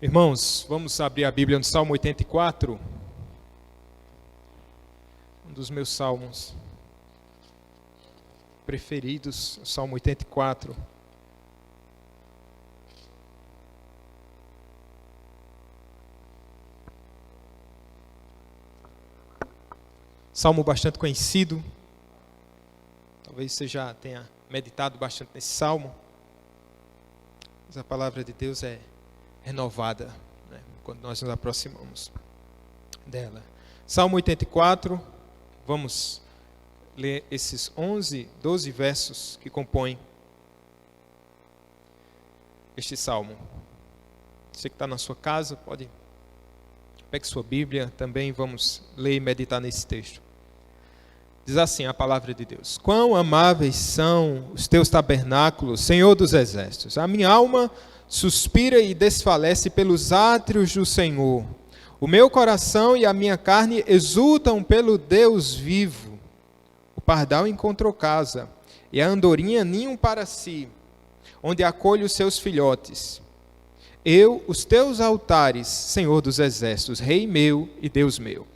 Irmãos, vamos abrir a Bíblia no Salmo 84, um dos meus salmos preferidos, o Salmo 84. Salmo bastante conhecido, talvez você já tenha meditado bastante nesse salmo, mas a palavra de Deus é renovada, né, quando nós nos aproximamos dela. Salmo 84, vamos ler esses 12 versos que compõem este salmo. Você que está na sua casa, pegue sua Bíblia, também vamos ler e meditar nesse texto. Diz assim a palavra de Deus: Quão amáveis são os teus tabernáculos, Senhor dos exércitos! A minha alma suspira e desfalece pelos átrios do Senhor. O meu coração e a minha carne exultam pelo Deus vivo. O pardal encontrou casa, e a andorinha ninho para si, onde acolhe os seus filhotes. Eu, os teus altares, Senhor dos exércitos, Rei meu e Deus meu.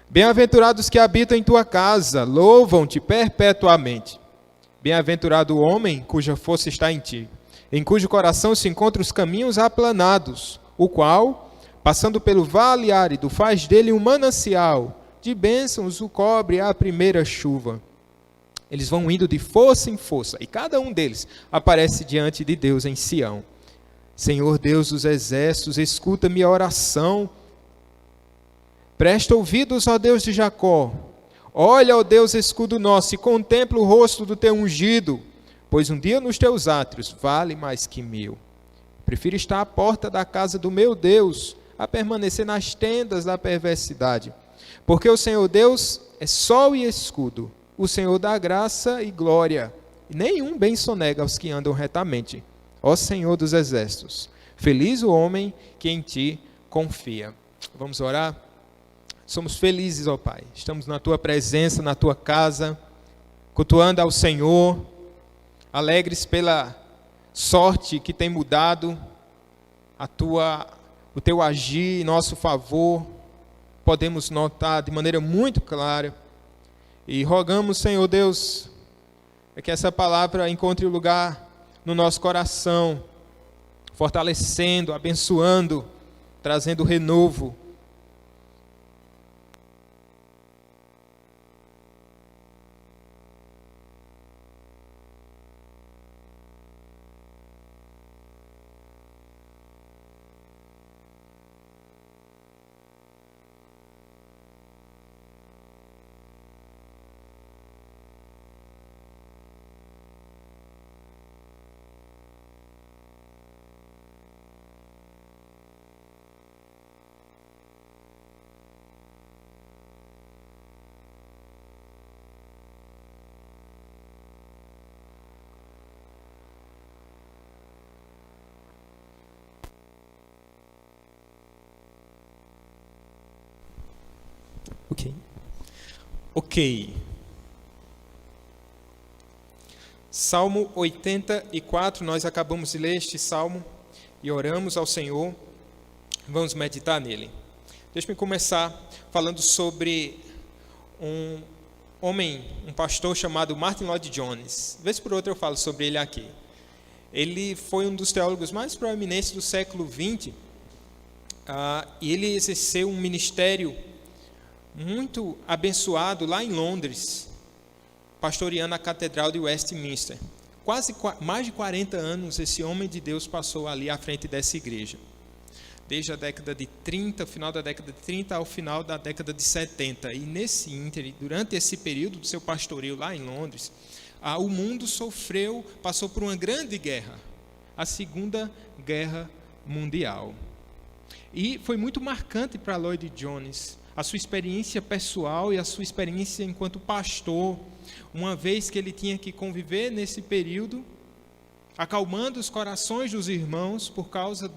Bem-aventurados que habitam em tua casa, louvam-te perpetuamente. Bem-aventurado o homem cuja força está em ti, em cujo coração se encontram os caminhos aplanados, o qual, passando pelo vale árido, faz dele um manancial, de bênçãos o cobre a primeira chuva. Eles vão indo de força em força, e cada um deles aparece diante de Deus em Sião. Senhor Deus dos exércitos, escuta minha oração. Presta ouvidos, ó Deus de Jacó. Olha, ó Deus, escudo nosso, e contempla o rosto do teu ungido, pois um dia nos teus átrios vale mais que 1000. Prefiro estar à porta da casa do meu Deus, a permanecer nas tendas da perversidade. Porque o Senhor Deus é sol e escudo, o Senhor dá graça e glória, e nenhum bem sonega aos que andam retamente. Ó Senhor dos exércitos, feliz o homem que em ti confia. Vamos orar? Somos felizes, ó Pai, estamos na tua presença, na tua casa, cultuando ao Senhor, alegres pela sorte que tem mudado o teu agir em nosso favor. Podemos notar de maneira muito clara e rogamos, Senhor Deus, que essa palavra encontre lugar no nosso coração, fortalecendo, abençoando, trazendo renovo. Ok. Salmo 84, nós acabamos de ler este salmo e oramos ao Senhor. Vamos meditar nele. Deixa-me começar falando sobre um homem, um pastor chamado Martyn Lloyd-Jones. Vez por outra eu falo sobre ele aqui. Ele foi um dos teólogos mais proeminentes do século XX e ele exerceu um ministério muito abençoado lá em Londres, pastoreando a Catedral de Westminster. Mais de 40 anos esse homem de Deus passou ali à frente dessa igreja. Desde a década de 30, final da década de 30 ao final da década de 70. E nesse ínterim, durante esse período do seu pastoreio lá em Londres, o mundo passou por uma grande guerra, a Segunda Guerra Mundial. E foi muito marcante para Lloyd-Jones a sua experiência pessoal e a sua experiência enquanto pastor, uma vez que ele tinha que conviver nesse período, acalmando os corações dos irmãos por causa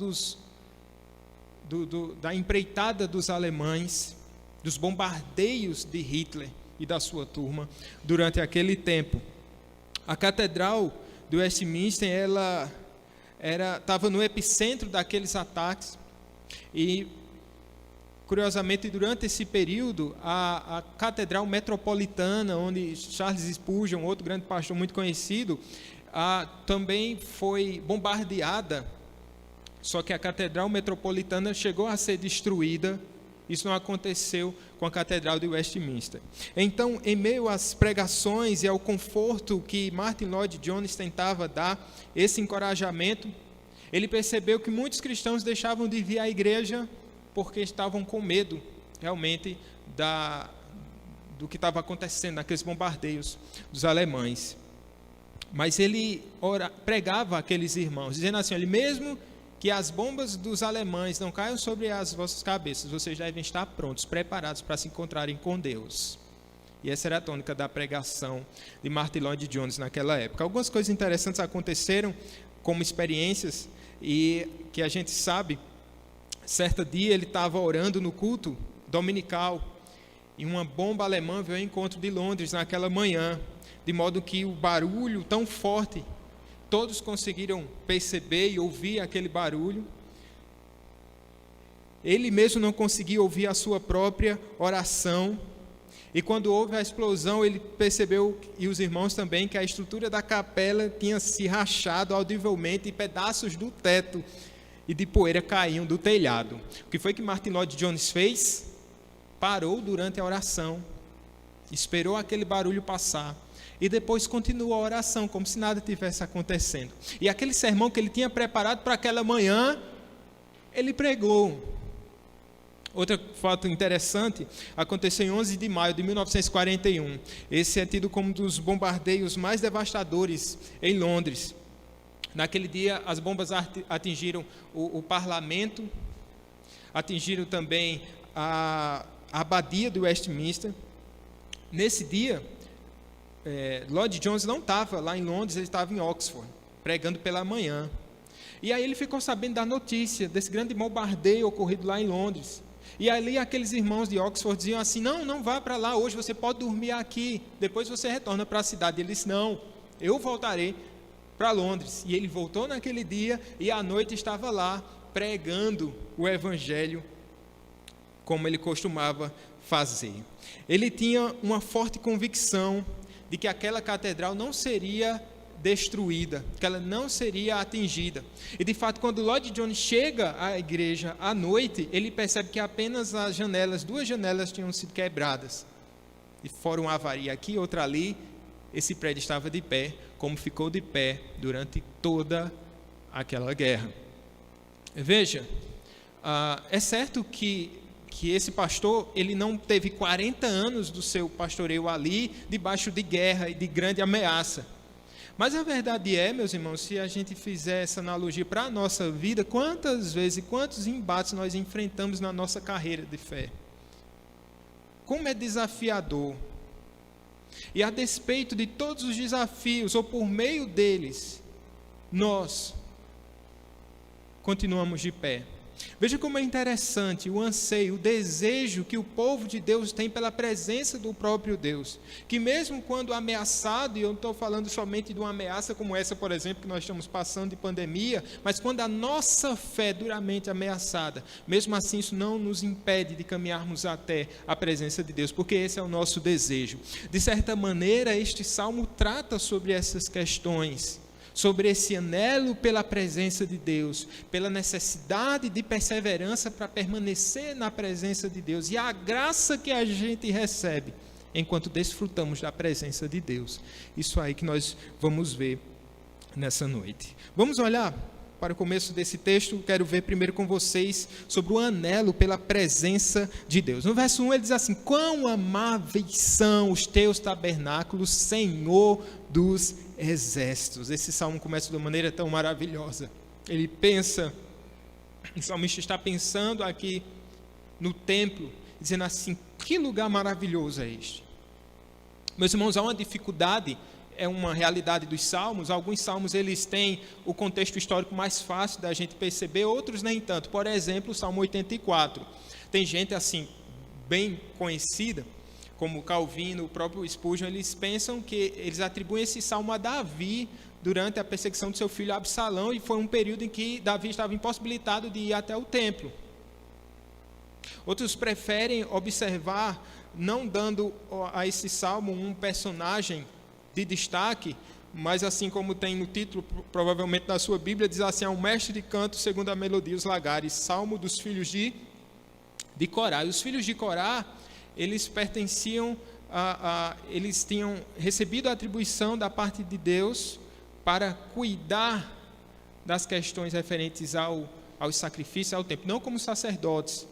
da empreitada dos alemães, dos bombardeios de Hitler e da sua turma durante aquele tempo. A Catedral de Westminster, ela estava no epicentro daqueles ataques. E, curiosamente, durante esse período, a Catedral Metropolitana, onde Charles Spurgeon, outro grande pastor muito conhecido, também foi bombardeada. Só que a Catedral Metropolitana chegou a ser destruída. Isso não aconteceu com a Catedral de Westminster. Então, em meio às pregações e ao conforto que Martin Lloyd-Jones tentava dar, esse encorajamento, ele percebeu que muitos cristãos deixavam de vir à igreja porque estavam com medo, realmente, do que estava acontecendo, naqueles bombardeios dos alemães. Mas ele pregava àqueles irmãos, dizendo assim: olha, mesmo que as bombas dos alemães não caiam sobre as vossas cabeças, vocês devem estar prontos, preparados para se encontrarem com Deus. E essa era a tônica da pregação de Martin Lloyd-Jones naquela época. Algumas coisas interessantes aconteceram como experiências, e que a gente sabe. Certo dia ele estava orando no culto dominical, e uma bomba alemã veio ao encontro de Londres naquela manhã, de modo que o barulho tão forte, todos conseguiram perceber e ouvir aquele barulho. Ele mesmo não conseguia ouvir a sua própria oração. E quando houve a explosão, ele percebeu, e os irmãos também, que a estrutura da capela tinha se rachado audivelmente, e pedaços do teto e de poeira caíam do telhado. O que foi que Martin Lloyd-Jones fez? Parou durante a oração, esperou aquele barulho passar, e depois continuou a oração, como se nada tivesse acontecendo. E aquele sermão que ele tinha preparado para aquela manhã, ele pregou. Outro fato interessante aconteceu em 11 de maio de 1941. Esse é tido como um dos bombardeios mais devastadores em Londres. Naquele dia, as bombas atingiram o parlamento, atingiram também a abadia de Westminster. Nesse dia, Lloyd-Jones não estava lá em Londres, ele estava em Oxford, pregando pela manhã. E aí ele ficou sabendo da notícia desse grande bombardeio ocorrido lá em Londres. E ali aqueles irmãos de Oxford diziam assim: não vá para lá hoje, você pode dormir aqui, depois você retorna para a cidade. Ele disse: não, eu voltarei para Londres. E ele voltou naquele dia, e à noite estava lá pregando o evangelho, como ele costumava fazer. Ele tinha uma forte convicção de que aquela catedral não seria destruída, que ela não seria atingida. E de fato, quando Lloyd-Jones chega à igreja à noite, ele percebe que apenas duas janelas tinham sido quebradas. E fora uma avaria aqui, outra ali, esse prédio estava de pé, como ficou de pé durante toda aquela guerra. Veja, é certo que esse pastor, ele não teve 40 anos do seu pastoreio ali, debaixo de guerra e de grande ameaça. Mas a verdade é, meus irmãos, se a gente fizer essa analogia para a nossa vida, quantas vezes e quantos embates nós enfrentamos na nossa carreira de fé? Como é desafiador. E a despeito de todos os desafios, ou por meio deles, nós continuamos de pé. Veja como é interessante o anseio, o desejo que o povo de Deus tem pela presença do próprio Deus. Que mesmo quando ameaçado, e eu não estou falando somente de uma ameaça como essa, por exemplo, que nós estamos passando de pandemia, mas quando a nossa fé é duramente ameaçada, mesmo assim isso não nos impede de caminharmos até a presença de Deus, porque esse é o nosso desejo. De certa maneira, este salmo trata sobre essas questões, sobre esse anelo pela presença de Deus, pela necessidade de perseverança para permanecer na presença de Deus, e a graça que a gente recebe enquanto desfrutamos da presença de Deus. Isso aí que nós vamos ver nessa noite. Vamos olhar para o começo desse texto. Quero ver primeiro com vocês sobre o anelo pela presença de Deus. No verso 1 ele diz assim: quão amáveis são os teus tabernáculos, Senhor dos exércitos. Esse salmo começa de uma maneira tão maravilhosa. Ele pensa, o salmista está pensando aqui no templo, dizendo assim: que lugar maravilhoso é este? Meus irmãos, há uma dificuldade, é uma realidade dos salmos. Alguns salmos eles têm o contexto histórico mais fácil da gente perceber, outros nem tanto. Por exemplo, o Salmo 84. Tem gente assim, bem conhecida, como Calvino, o próprio Spurgeon, eles pensam que eles atribuem esse salmo a Davi durante a perseguição do seu filho Absalão, e foi um período em que Davi estava impossibilitado de ir até o templo. Outros preferem observar, não dando a esse salmo um personagem de destaque, mas assim como tem no título, provavelmente da sua Bíblia, diz assim: um mestre de canto segundo a melodia os lagares, salmo dos filhos de Corá. E os filhos de Corá, eles pertenciam eles tinham recebido a atribuição da parte de Deus para cuidar das questões referentes aos sacrifícios, ao templo, não como sacerdotes.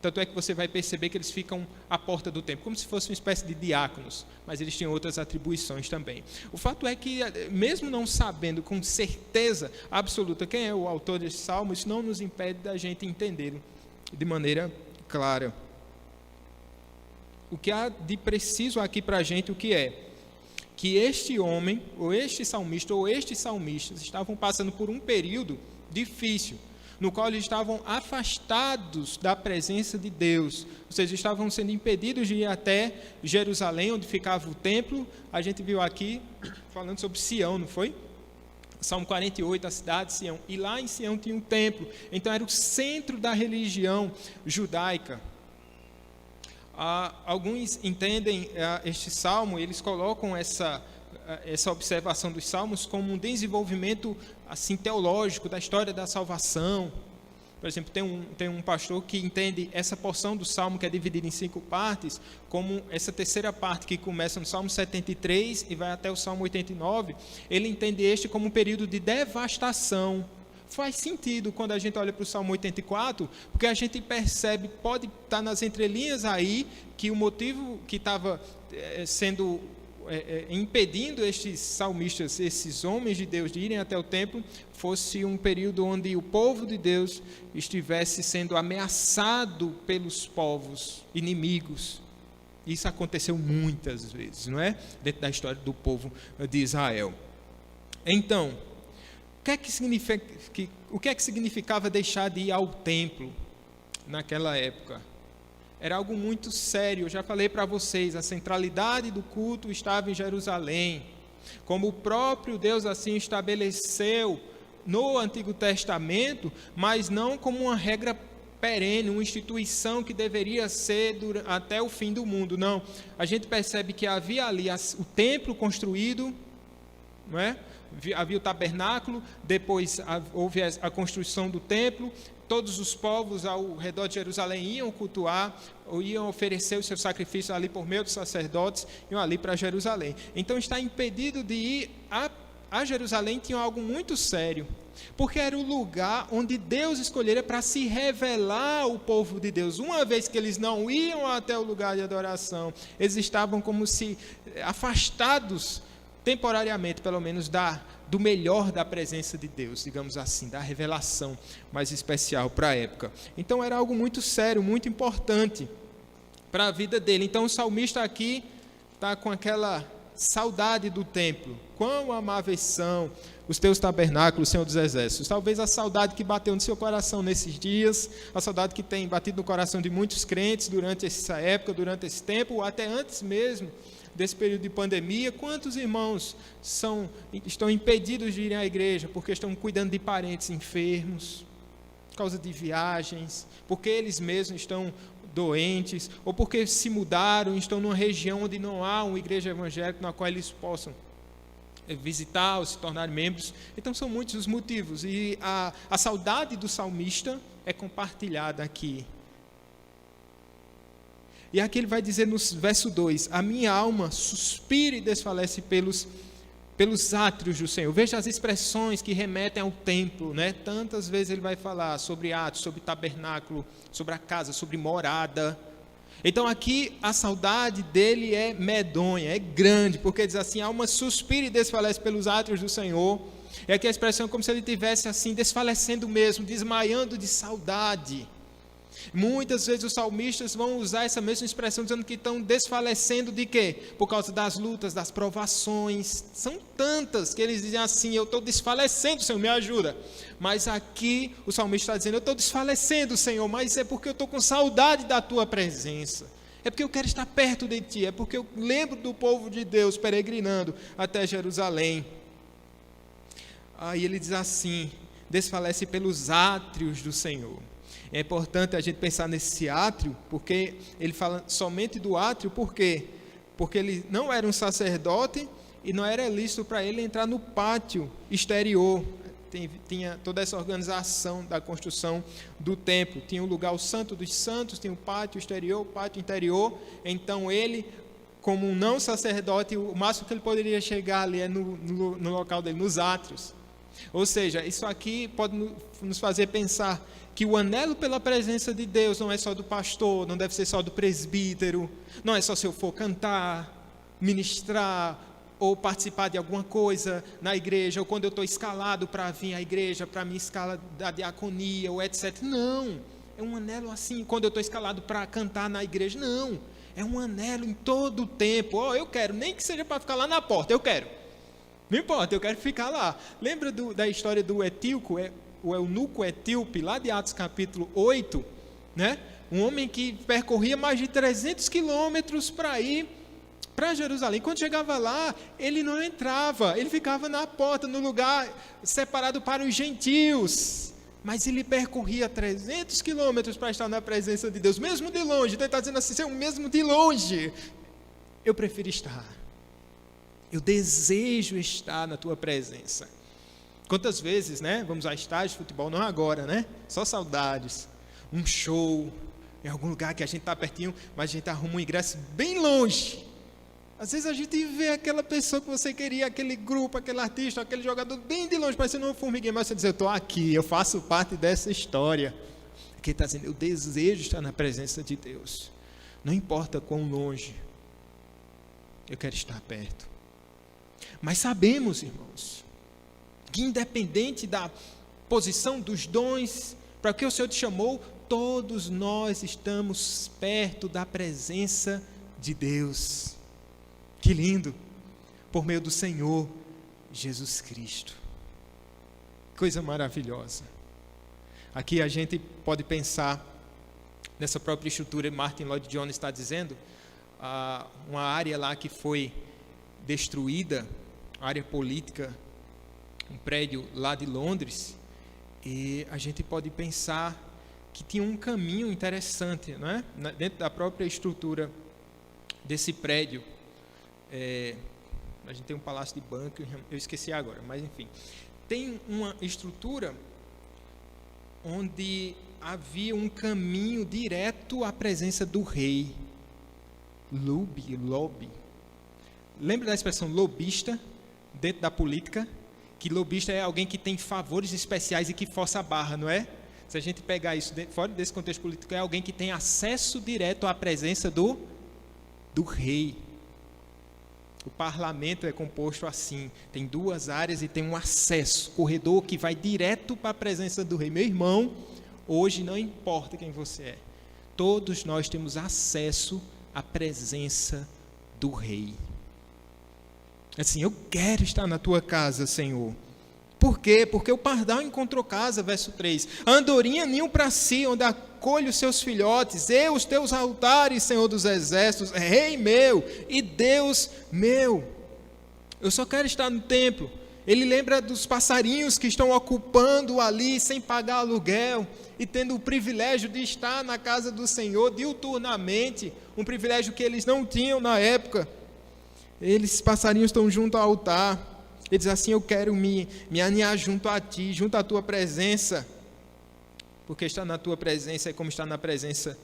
Tanto é que você vai perceber que eles ficam à porta do templo, como se fosse uma espécie de diáconos, mas eles tinham outras atribuições também. O fato é que, mesmo não sabendo com certeza absoluta quem é o autor desse salmo, isso não nos impede da gente entender de maneira clara. O que há de preciso aqui para a gente, o que é? Que este homem, ou este salmista, ou estes salmistas, estavam passando por um período difícil, no qual eles estavam afastados da presença de Deus, ou seja, estavam sendo impedidos de ir até Jerusalém, onde ficava o templo. A gente viu aqui, falando sobre Sião, não foi? Salmo 48, a cidade de Sião, e lá em Sião tinha um templo, então era o centro da religião judaica. Alguns entendem este salmo, eles colocam essa observação dos salmos como um desenvolvimento assim teológico da história da salvação. Por exemplo, tem um pastor que entende essa porção do salmo, que é dividida em 5 partes, como essa terceira parte que começa no Salmo 73 e vai até o Salmo 89, ele entende este como um período de devastação. Faz sentido quando a gente olha para o Salmo 84, porque a gente percebe, pode estar nas entrelinhas aí, que o motivo que estava sendo impedindo estes salmistas, esses homens de Deus, de irem até o templo, fosse um período onde o povo de Deus estivesse sendo ameaçado pelos povos inimigos. Isso aconteceu muitas vezes, não é? Dentro da história do povo de Israel. Então, o que é que significava deixar de ir ao templo naquela época? Era algo muito sério. Eu já falei para vocês, a centralidade do culto estava em Jerusalém, como o próprio Deus assim estabeleceu no Antigo Testamento, mas não como uma regra perene, uma instituição que deveria ser até o fim do mundo. Não, a gente percebe que havia ali o templo construído, não é? Havia o tabernáculo, depois houve a construção do templo, todos os povos ao redor de Jerusalém iam cultuar, ou iam oferecer os seus sacrifícios ali por meio dos sacerdotes, iam ali para Jerusalém. Então, estar impedido de ir a Jerusalém tinha algo muito sério, porque era o lugar onde Deus escolhera para se revelar ao povo de Deus. Uma vez que eles não iam até o lugar de adoração, eles estavam como se afastados temporariamente, pelo menos, do melhor da presença de Deus, digamos assim, da revelação mais especial para a época. Então era algo muito sério, muito importante para a vida dele. Então o salmista aqui está com aquela saudade do templo. Quão amáveis são os teus tabernáculos, Senhor dos Exércitos. Talvez a saudade que bateu no seu coração nesses dias, a saudade que tem batido no coração de muitos crentes durante essa época, durante esse tempo, ou até antes mesmo desse período de pandemia. Quantos irmãos estão impedidos de irem à igreja porque estão cuidando de parentes enfermos, por causa de viagens, porque eles mesmos estão doentes, ou porque se mudaram e estão numa região onde não há uma igreja evangélica na qual eles possam visitar ou se tornar membros. Então são muitos os motivos, e a saudade do salmista é compartilhada aqui. E aqui ele vai dizer no verso 2, a minha alma suspira e desfalece pelos átrios do Senhor. Veja as expressões que remetem ao templo, né? Tantas vezes ele vai falar sobre átrios, sobre tabernáculo, sobre a casa, sobre morada. Então aqui a saudade dele é medonha, é grande, porque diz assim, a alma suspira e desfalece pelos átrios do Senhor. E aqui a expressão é como se ele estivesse assim, desfalecendo mesmo, desmaiando de saudade. Muitas vezes os salmistas vão usar essa mesma expressão dizendo que estão desfalecendo de quê? Por causa das lutas, das provações. São tantas que eles dizem assim, eu estou desfalecendo, Senhor, me ajuda. Mas aqui o salmista está dizendo, eu estou desfalecendo, Senhor, mas é porque eu estou com saudade da tua presença. É porque eu quero estar perto de ti. É porque eu lembro do povo de Deus peregrinando até Jerusalém. Aí ele diz assim: desfalece pelos átrios do Senhor. É importante a gente pensar nesse átrio, porque ele fala somente do átrio, por quê? Porque ele não era um sacerdote e não era lícito para ele entrar no pátio exterior. Tinha toda essa organização da construção do templo. Tinha o lugar, o Santo dos Santos, tinha o pátio exterior, o pátio interior. Então ele, como um não sacerdote, o máximo que ele poderia chegar ali é no local dele, nos átrios. Ou seja, isso aqui pode nos fazer pensar que o anelo pela presença de Deus não é só do pastor, não deve ser só do presbítero, não é só se eu for cantar, ministrar ou participar de alguma coisa na igreja, ou quando eu estou escalado para vir à igreja, para a minha escala da diaconia, ou etc. Não, é um anelo assim, quando eu estou escalado para cantar na igreja, não, é um anelo em todo o tempo. Eu quero, nem que seja para ficar lá na porta, eu quero. Não importa, eu quero ficar lá. Lembra da história do etíoco, o eunuco etíope, lá de Atos capítulo 8, né? Um homem que percorria mais de 300 quilômetros para ir para Jerusalém. Quando chegava lá, ele não entrava, ele ficava na porta, no lugar separado para os gentios. Mas ele percorria 300 quilômetros para estar na presença de Deus, mesmo de longe. Então ele está dizendo assim, mesmo de longe, eu prefiro estar. Eu desejo estar na tua presença. Quantas vezes, né? Vamos a estádio de futebol, não agora, né? Só saudades. Um show, em algum lugar que a gente está pertinho, mas a gente arruma um ingresso bem longe. Às vezes a gente vê aquela pessoa que você queria, aquele grupo, aquele artista, aquele jogador bem de longe, parecendo uma formiguinha, mas você diz, eu estou aqui, eu faço parte dessa história. Aqui está dizendo, eu desejo estar na presença de Deus. Não importa quão longe, eu quero estar perto. Mas sabemos, irmãos, que independente da posição dos dons, para que o Senhor te chamou, todos nós estamos perto da presença de Deus. Que lindo! Por meio do Senhor Jesus Cristo. Coisa maravilhosa. Aqui a gente pode pensar nessa própria estrutura, Martin Lloyd Jones está dizendo, uma área lá que foi destruída, área política, um prédio lá de Londres, e a gente pode pensar que tinha um caminho interessante, não é? Dentro da própria estrutura desse prédio. A gente tem um palácio de Buckingham, eu esqueci agora, mas enfim. Tem uma estrutura onde havia um caminho direto à presença do rei. Lobby. Lembra da expressão lobista dentro da política? Que lobista é alguém que tem favores especiais e que força a barra, não é? Se a gente pegar isso fora desse contexto político, é alguém que tem acesso direto à presença do rei. O parlamento é composto assim, tem duas áreas e tem um acesso, corredor que vai direto para a presença do rei. Meu irmão, hoje não importa quem você é, todos nós temos acesso à presença do rei. Assim, eu quero estar na tua casa, Senhor. Por quê? Porque o pardal encontrou casa, verso 3. A andorinha ninho para si, onde acolhe os seus filhotes. Eu, os teus altares, Senhor dos exércitos, Rei meu e Deus meu. Eu só quero estar no templo. Ele lembra dos passarinhos que estão ocupando ali sem pagar aluguel e tendo o privilégio de estar na casa do Senhor diuturnamente, um privilégio que eles não tinham na época. Eles, passarinhos, estão junto ao altar. Ele diz assim, eu quero me aninhar junto a ti, junto à tua presença, porque estar na tua presença é como estar na presença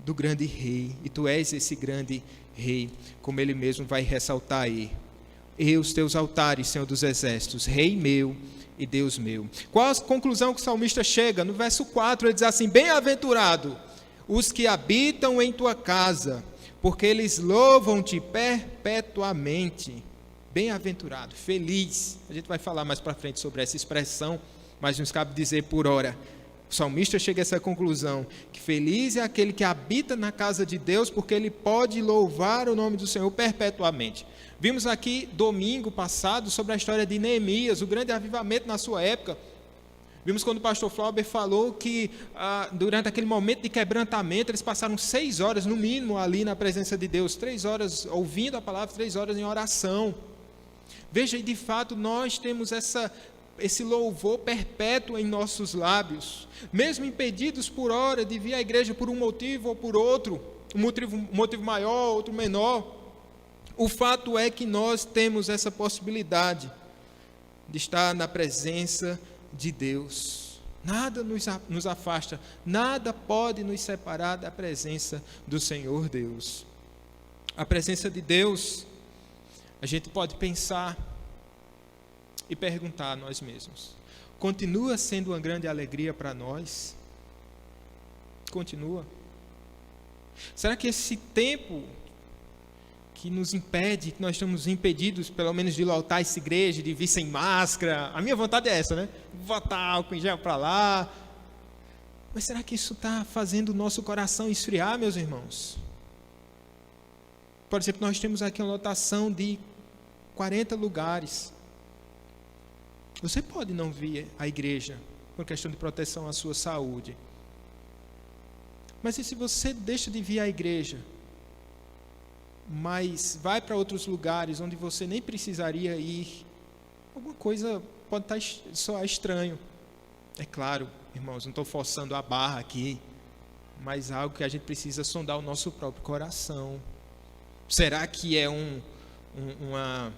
do grande rei, e tu és esse grande rei, como ele mesmo vai ressaltar aí. Eu, os teus altares, Senhor dos exércitos, Rei meu e Deus meu. Qual a conclusão que o salmista chega? No verso 4 ele diz assim, bem-aventurado os que habitam em tua casa, porque eles louvam-te perpetuamente. Bem-aventurado, feliz. A gente vai falar mais para frente sobre essa expressão, mas nos cabe dizer por hora. O salmista chega a essa conclusão, que feliz é aquele que habita na casa de Deus, porque ele pode louvar o nome do Senhor perpetuamente. Vimos aqui, domingo passado, sobre a história de Neemias, o grande avivamento na sua época. Vimos quando o pastor Flauber falou que durante aquele momento de quebrantamento, eles passaram 6 horas no mínimo ali na presença de Deus, 3 horas ouvindo a palavra, 3 horas em oração. Veja, e de fato nós temos esse louvor perpétuo em nossos lábios, mesmo impedidos por hora de vir à igreja por um motivo ou por outro, um motivo maior, outro menor. O fato é que nós temos essa possibilidade de estar na presença de Deus. Nada nos afasta, nada pode nos separar da presença do Senhor Deus. A presença de Deus, a gente pode pensar e perguntar a nós mesmos: continua sendo uma grande alegria para nós? Continua? Será que esse tempo que nos impede, que nós estamos impedidos, pelo menos de lotar essa igreja, de vir sem máscara, a minha vontade é essa, né? Botar álcool em gel para lá. Mas será que isso está fazendo o nosso coração esfriar, meus irmãos? Por exemplo, nós temos aqui uma lotação de 40 lugares. Você pode não vir à igreja por questão de proteção à sua saúde. Mas e se você deixa de vir à igreja, mas vai para outros lugares onde você nem precisaria ir? Alguma coisa pode soar estranho. É claro, irmãos, não estou forçando a barra aqui, mas algo que a gente precisa sondar o nosso próprio coração. Será que é uma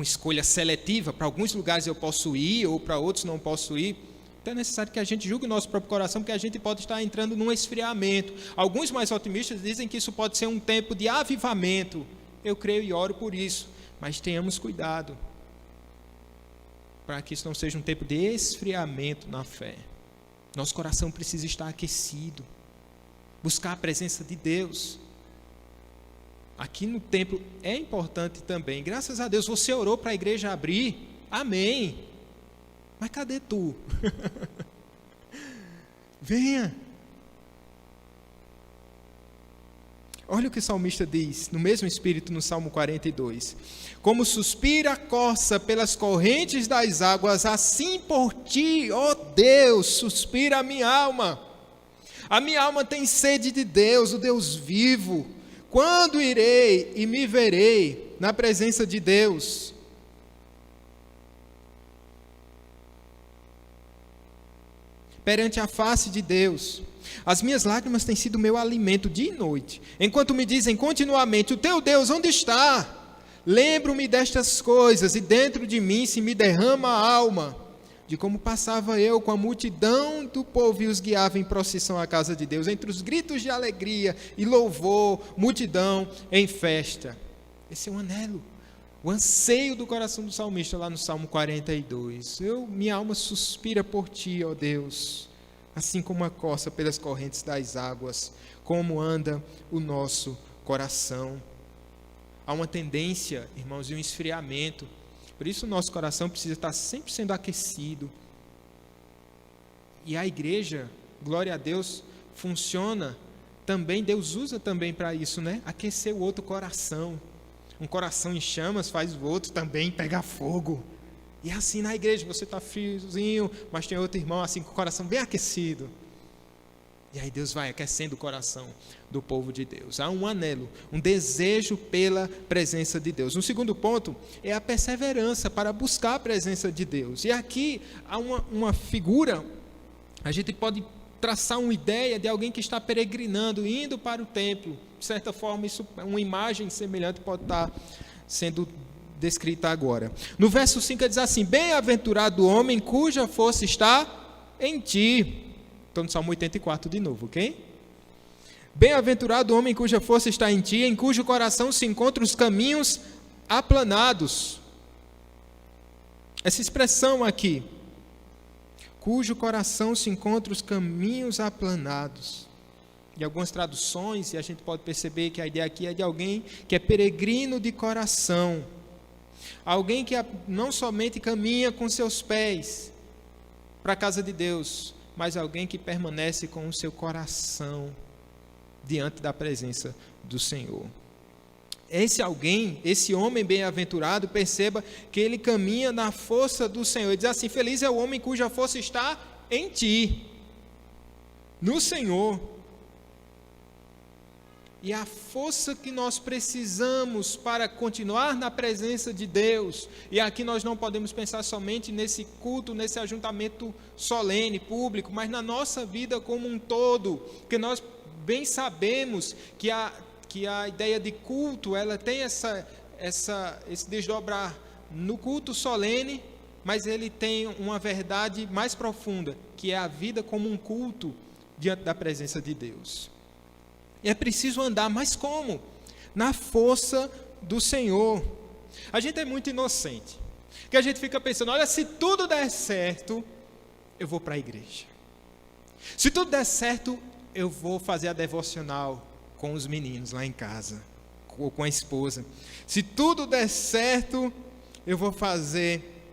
escolha seletiva? Para alguns lugares eu posso ir, ou para outros não posso ir? Então é necessário que a gente julgue o nosso próprio coração, porque a gente pode estar entrando num esfriamento. Alguns mais otimistas dizem que isso pode ser um tempo de avivamento. Eu creio e oro por isso, mas tenhamos cuidado para que isso não seja um tempo de esfriamento na fé. Nosso coração precisa estar aquecido, buscar a presença de Deus. Aqui no templo é importante também. Graças a Deus você orou para a igreja abrir, amém. Mas cadê tu? Venha. Olha o que o salmista diz, no mesmo espírito, no Salmo 42. Como suspira a corça pelas correntes das águas, assim por ti, ó Deus, suspira a minha alma. A minha alma tem sede de Deus, o Deus vivo. Quando irei e me verei na presença de Deus? Perante a face de Deus. As minhas lágrimas têm sido meu alimento dia e noite, enquanto me dizem continuamente: o teu Deus onde está? Lembro-me destas coisas, e dentro de mim se me derrama a alma, de como passava eu com a multidão do povo e os guiava em procissão à casa de Deus, entre os gritos de alegria e louvor, multidão em festa. Esse é um anelo, o anseio do coração do salmista lá no Salmo 42. Minha alma suspira por ti, ó Deus, assim como a corça pelas correntes das águas, como anda o nosso coração. Há uma tendência, irmãos, de um esfriamento. Por isso o nosso coração precisa estar sempre sendo aquecido. E a igreja, glória a Deus, funciona também, Deus usa também para isso, né? Aquecer o outro coração. Um coração em chamas faz o outro também pegar fogo. E assim na igreja, você está friozinho, mas tem outro irmão assim com o coração bem aquecido. E aí Deus vai aquecendo o coração do povo de Deus. Há um anelo, um desejo pela presença de Deus. Um segundo ponto é a perseverança para buscar a presença de Deus. E aqui há uma figura, a gente pode traçar uma ideia de alguém que está peregrinando, indo para o templo. De certa forma, isso, uma imagem semelhante pode estar sendo descrita agora. No verso 5 diz assim: bem-aventurado o homem cuja força está em ti. Estou no Salmo 84 de novo, ok? Bem-aventurado o homem cuja força está em ti, em cujo coração se encontram os caminhos aplanados. Essa expressão aqui, cujo coração se encontram os caminhos aplanados. Em algumas traduções, e a gente pode perceber que a ideia aqui é de alguém que é peregrino de coração. Alguém que não somente caminha com seus pés para a casa de Deus, mas alguém que permanece com o seu coração diante da presença do Senhor. esse alguém, esse homem bem-aventurado, perceba que ele caminha na força do Senhor. Ele diz assim: feliz é o homem cuja força está em ti, no Senhor. E a força que nós precisamos para continuar na presença de Deus, e aqui nós não podemos pensar somente nesse culto, nesse ajuntamento solene, público, mas na nossa vida como um todo, porque nós bem sabemos que a ideia de culto, ela tem esse desdobrar no culto solene, mas ele tem uma verdade mais profunda, que é a vida como um culto diante da presença de Deus. E é preciso andar, mas como? Na força do Senhor. A gente é muito inocente, porque a gente fica pensando: olha, se tudo der certo, eu vou para a igreja. Se tudo der certo, eu vou fazer a devocional com os meninos lá em casa, ou com a esposa. Se tudo der certo, eu vou fazer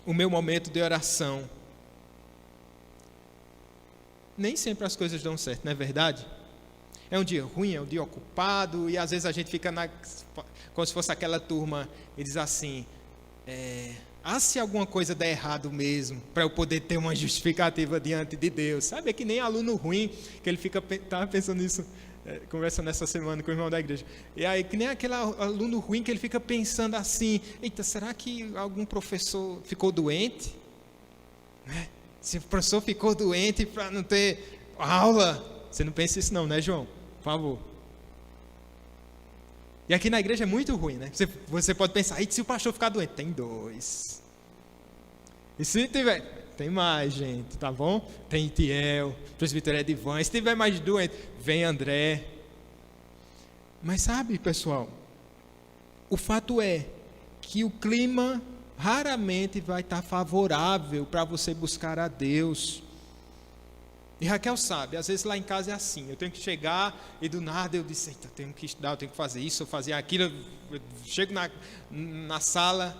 o meu momento de oração. Nem sempre as coisas dão certo, não é verdade? É um dia ruim, é um dia ocupado, e às vezes a gente fica como se fosse aquela turma e diz assim: se alguma coisa der errado mesmo, para eu poder ter uma justificativa diante de Deus. Sabe, é que nem aluno ruim, que ele estava pensando nisso, conversando essa semana com o irmão da igreja, e aí que nem aquele aluno ruim que ele fica pensando assim: eita, será que algum professor ficou doente? Se o professor ficou doente para não ter aula, você não pensa isso não, né, João? Por favor. E aqui na igreja é muito ruim, né? Você pode pensar: se o pastor ficar doente, tem 2. E se tiver, tem mais, gente, tá bom? Tem Itiel, presbítero Edivan. E se tiver mais doente, vem André. Mas sabe, pessoal, o fato é que o clima raramente vai estar favorável para você buscar a Deus. E Raquel sabe, às vezes lá em casa é assim: eu tenho que chegar e do nada eu disse: eita, eu tenho que estudar, eu tenho que fazer isso, eu fazer aquilo. Eu chego na sala,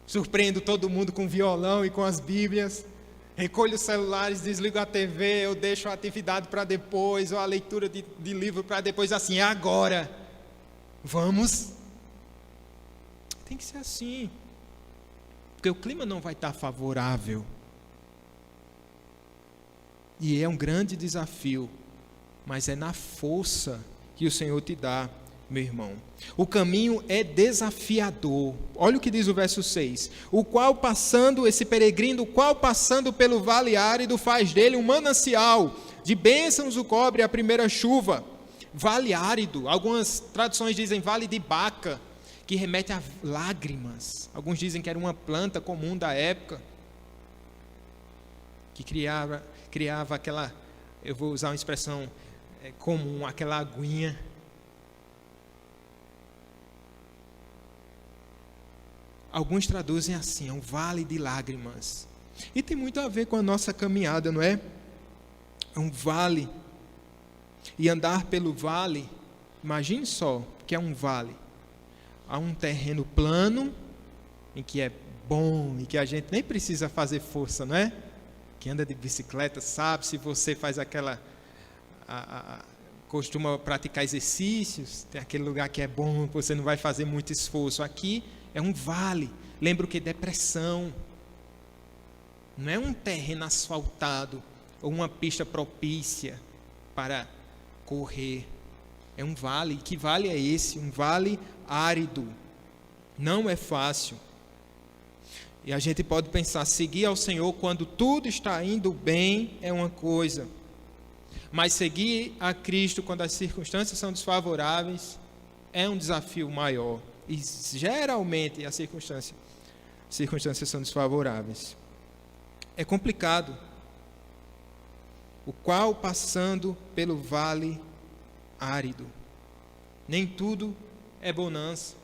surpreendo todo mundo com violão e com as bíblias, recolho os celulares, desligo a TV, eu deixo a atividade para depois, ou a leitura de livro para depois, assim: é agora, vamos. Tem que ser assim, porque o clima não vai estar favorável. E é um grande desafio, mas é na força que o Senhor te dá, meu irmão. O caminho é desafiador. Olha o que diz o verso 6. Esse peregrino, o qual passando pelo vale árido, faz dele um manancial, de bênçãos o cobre a primeira chuva. Vale árido, algumas traduções dizem vale de Baca, que remete a lágrimas. Alguns dizem que era uma planta comum da época, que criava aquela, eu vou usar uma expressão comum, aquela aguinha. Alguns traduzem assim: é um vale de lágrimas. E tem muito a ver com a nossa caminhada, não é? É um vale. E andar pelo vale, imagine só que é um vale. Há um terreno plano, em que é bom, e que a gente nem precisa fazer força, não é? Quem anda de bicicleta sabe, se você faz costuma praticar exercícios, tem aquele lugar que é bom, você não vai fazer muito esforço. Aqui é um vale. Lembra o que? Depressão. Não é um terreno asfaltado ou uma pista propícia para correr. É um vale. Que vale é esse? Um vale árido. Não é fácil. E a gente pode pensar: seguir ao Senhor quando tudo está indo bem é uma coisa, mas seguir a Cristo quando as circunstâncias são desfavoráveis é um desafio maior. E geralmente as circunstâncias são desfavoráveis. É complicado. O qual passando pelo vale árido. Nem tudo é bonança.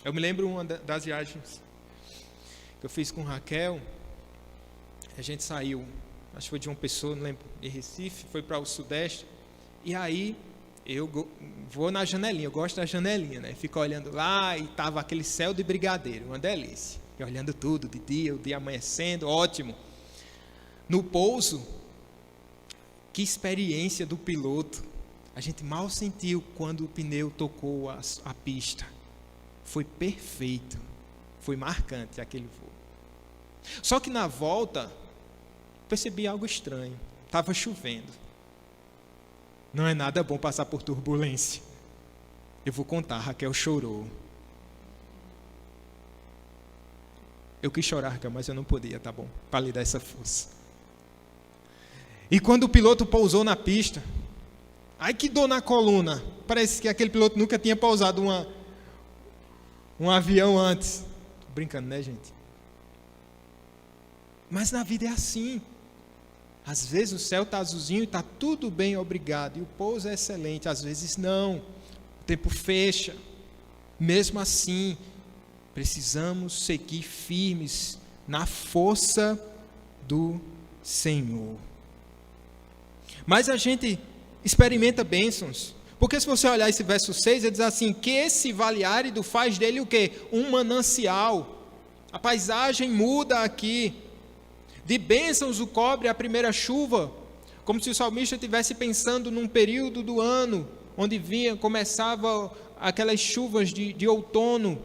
Eu me lembro uma das viagens que eu fiz com Raquel. A gente saiu, acho que foi de João Pessoa, não lembro, de Recife, foi para o Sudeste. E aí eu vou na janelinha, eu gosto da janelinha, né? Fico olhando lá e tava aquele céu de brigadeiro, uma delícia. E olhando tudo, de dia, o dia amanhecendo, ótimo. No pouso, que experiência do piloto. A gente mal sentiu quando o pneu tocou a pista. Foi perfeito. Foi marcante aquele voo. Só que na volta, percebi algo estranho. Estava chovendo. Não é nada bom passar por turbulência. Eu vou contar, Raquel chorou. Eu quis chorar, Raquel, mas eu não podia, tá bom? Para lhe dar essa força. E quando o piloto pousou na pista, ai que dor na coluna. Parece que aquele piloto nunca tinha pousado um avião antes. Tô brincando, né, gente? Mas na vida é assim. Às vezes o céu está azulzinho e está tudo bem, obrigado. E o pouso é excelente. Às vezes não. O tempo fecha. Mesmo assim, precisamos seguir firmes na força do Senhor. Mas a gente experimenta bênçãos. Porque se você olhar esse verso 6, ele diz assim, que esse vale árido faz dele o quê? Um manancial. A paisagem muda aqui. De bênçãos o cobre a primeira chuva, como se o salmista estivesse pensando num período do ano, onde começava aquelas chuvas de outono.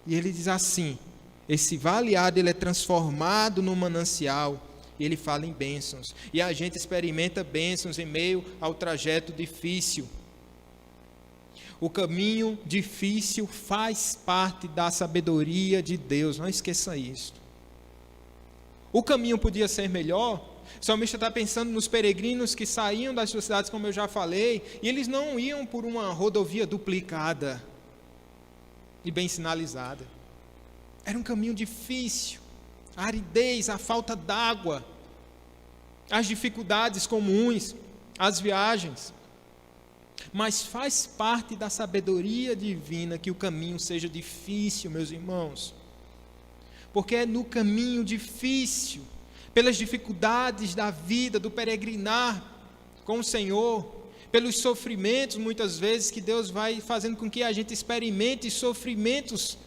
E ele diz assim, esse vale árido ele é transformado num manancial, e ele fala em bênçãos. E a gente experimenta bênçãos em meio ao trajeto difícil. O caminho difícil faz parte da sabedoria de Deus, não esqueça isso. O caminho podia ser melhor. O salmista está pensando nos peregrinos que saíam das suas cidades, como eu já falei, e eles não iam por uma rodovia duplicada e bem sinalizada. Era um caminho difícil, a aridez, a falta d'água, as dificuldades comuns, as viagens. Mas faz parte da sabedoria divina que o caminho seja difícil, meus irmãos. Porque é no caminho difícil, pelas dificuldades da vida, do peregrinar com o Senhor, pelos sofrimentos, muitas vezes, que Deus vai fazendo com que a gente experimente sofrimentos,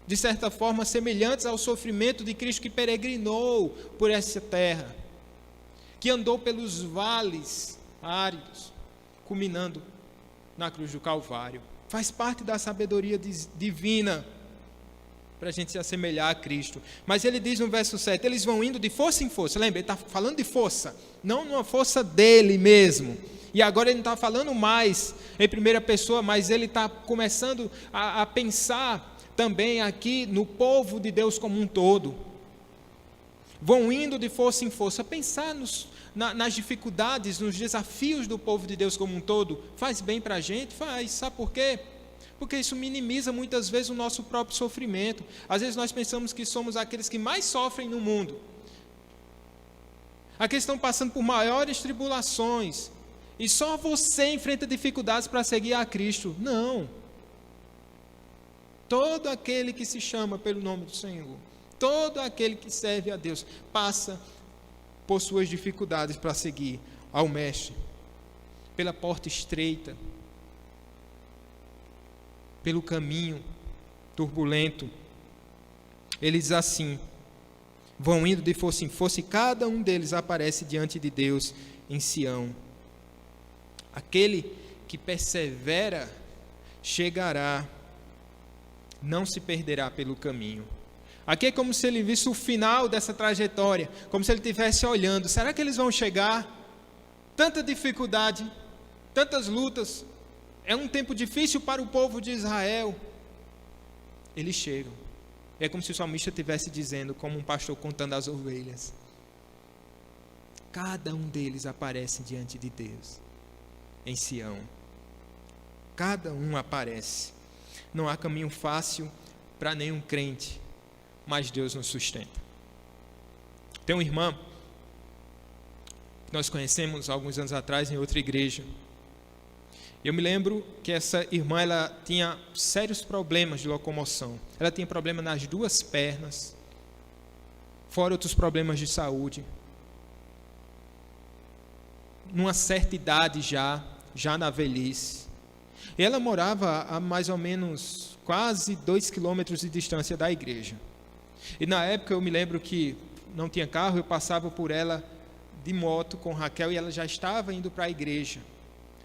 de certa forma, semelhantes ao sofrimento de Cristo que peregrinou por essa terra, que andou pelos vales áridos, culminando na cruz do Calvário. Faz parte da sabedoria divina, para a gente se assemelhar a Cristo. Mas ele diz no verso 7, eles vão indo de força em força. Lembra, ele está falando de força, não numa força dele mesmo. E agora ele não está falando mais em primeira pessoa, mas ele está começando a pensar também aqui no povo de Deus como um todo. Vão indo de força em força. Pensar nas dificuldades, nos desafios do povo de Deus como um todo, faz bem para a gente? Faz. Sabe por quê? Porque isso minimiza muitas vezes o nosso próprio sofrimento. Às vezes nós pensamos que somos aqueles que mais sofrem no mundo. Aqueles que estão passando por maiores tribulações. E só você enfrenta dificuldades para seguir a Cristo. Não. Todo aquele que se chama pelo nome do Senhor, todo aquele que serve a Deus, passa por suas dificuldades para seguir ao Mestre. Pela porta estreita, pelo caminho turbulento. Ele diz assim, vão indo de força em força e cada um deles aparece diante de Deus em Sião. Aquele que persevera chegará, não se perderá pelo caminho. Aqui é como se ele visse o final dessa trajetória, como se ele estivesse olhando, será que eles vão chegar? Tanta dificuldade, tantas lutas, é um tempo difícil para o povo de Israel. Eles chegam. É como se o salmista estivesse dizendo, como um pastor contando as ovelhas. Cada um deles aparece diante de Deus, em Sião. Cada um aparece. Não há caminho fácil para nenhum crente, mas Deus nos sustenta. Tem uma irmã que nós conhecemos alguns anos atrás em outra igreja. Eu me lembro que essa irmã ela tinha sérios problemas de locomoção. Ela tinha problema nas duas pernas, fora outros problemas de saúde. Numa certa idade já na velhice. E ela morava a mais ou menos quase 2 quilômetros de distância da igreja. E na época eu me lembro que não tinha carro, eu passava por ela de moto com Raquel e ela já estava indo para a igreja.